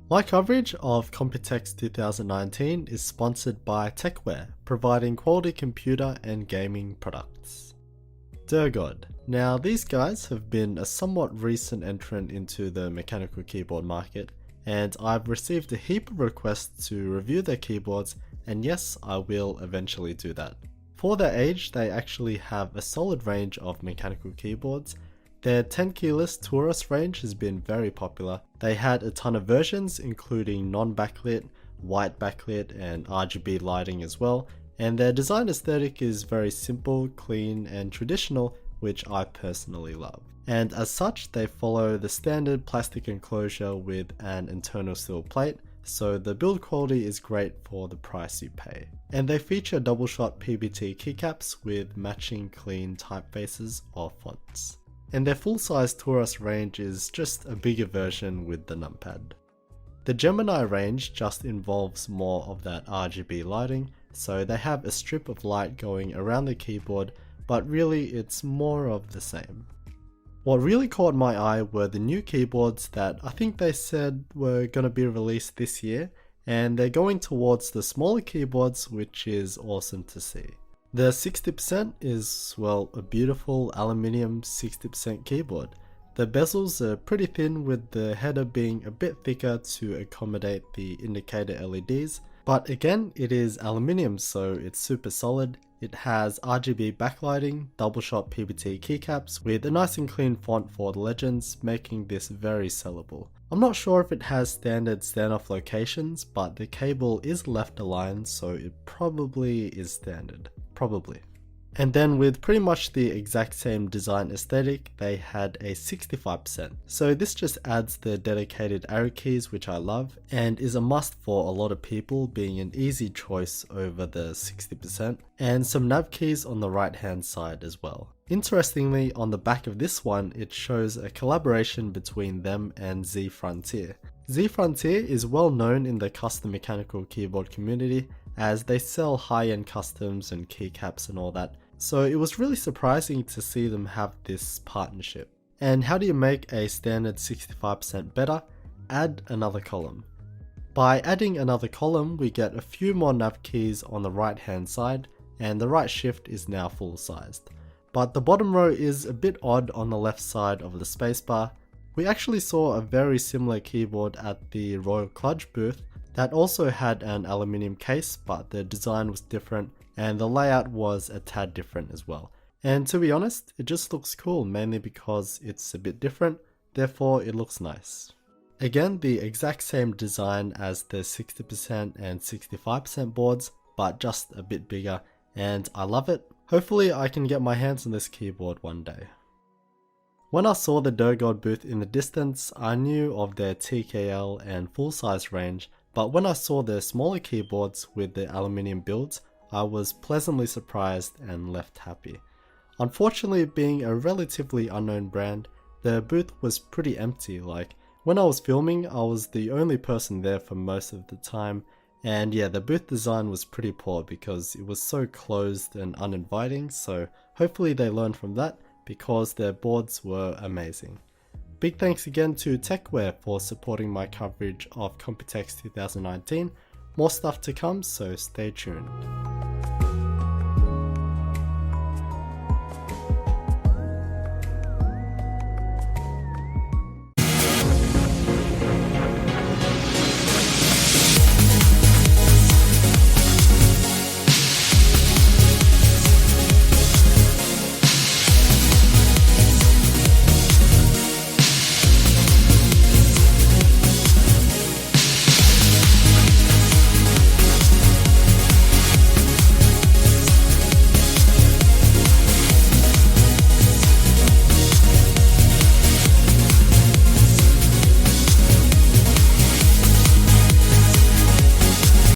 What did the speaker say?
My coverage of Computex 2019 is sponsored by Techware, providing quality computer and gaming products. Daar God. Now these guys have been a somewhat recent entrant into the mechanical keyboard market, and I've received a heap of requests to review their keyboards, and yes, I will eventually do that. For their age, they actually have a solid range of mechanical keyboards. Their 10 keyless Taurus range has been very popular. They had a ton of versions including non-backlit, white backlit and RGB lighting as well, and their design aesthetic is very simple, clean and traditional, which I personally love. And as such, they follow the standard plastic enclosure with an internal steel plate, so the build quality is great for the price you pay. And they feature double shot PBT keycaps with matching clean typefaces or fonts. And their full-size Taurus range is just a bigger version with the numpad. The Gemini range just involves more of that RGB lighting, so they have a strip of light going around the keyboard, but really it's more of the same. What really caught my eye were the new keyboards that I think they said were going to be released this year, and they're going towards the smaller keyboards, which is awesome to see. The 60% is, well, a beautiful aluminium 60% keyboard. The bezels are pretty thin, with the header being a bit thicker to accommodate the indicator LEDs, but again it is aluminium, so it's super solid. It has RGB backlighting, double shot PBT keycaps with a nice and clean font for the legends, making this very sellable. I'm not sure if it has standard standoff locations, but the cable is left aligned, so it probably is standard. Probably. And then with pretty much the exact same design aesthetic, they had a 65%. So this just adds the dedicated arrow keys, which I love, and is a must for a lot of people, being an easy choice over the 60%, and some nav keys on the right hand side as well. Interestingly, on the back of this one, it shows a collaboration between them and Z Frontier. Z Frontier is well known in the custom mechanical keyboard community, as they sell high-end customs and keycaps and all that. So it was really surprising to see them have this partnership. And how do you make a standard 65% better? Add another column. By adding another column, we get a few more nav keys on the right hand side, and the right shift is now full sized. But the bottom row is a bit odd on the left side of the spacebar. We actually saw a very similar keyboard at the Royal Clutch booth that also had an aluminium case, but the design was different and the layout was a tad different as well. And to be honest, it just looks cool, mainly because it's a bit different, therefore it looks nice. Again, the exact same design as the 60% and 65% boards, but just a bit bigger, and I love it. Hopefully I can get my hands on this keyboard one day. When I saw the Daar God booth in the distance, I knew of their TKL and full-size range, but when I saw their smaller keyboards with the aluminium builds, I was pleasantly surprised and left happy. Unfortunately, being a relatively unknown brand, the booth was pretty empty. Like, when I was filming, I was the only person there for most of the time, and yeah, the booth design was pretty poor because it was so closed and uninviting, so hopefully they learned from that because their boards were amazing. Big thanks again to Techware for supporting my coverage of Computex 2019. More stuff to come, so stay tuned.